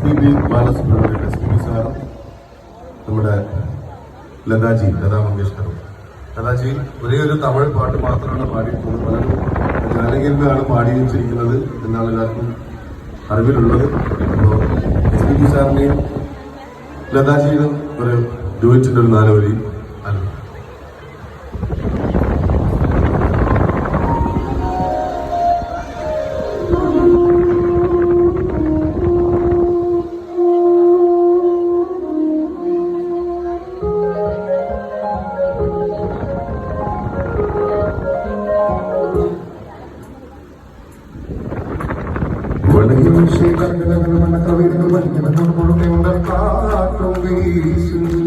SPB Balasubramanian SPB സാറും നമ്മുടെ ലതാ മങ്കേഷ്കറും. ലതാജി ഒരേ ഒരു തമിഴ് പാട്ട് മാത്രമാണ് പാടിയിട്ടുള്ളത്. പലരും ജാനകിയിലാണ് പാടി വെച്ചിരിക്കുന്നത് എന്നാണ് എല്ലാവർക്കും അറിവിലുള്ളത്. അപ്പോൾ SPB സാറിന്റെയും ലതാജിയുടെയും ഒരു ഡുവറ്റിന്റെ ഒരു 4 വരി അല്ല. വടയും ശേഖരങ്ങൾ കവിതകൾ വലിയ കാറ്റും വീശുന്നു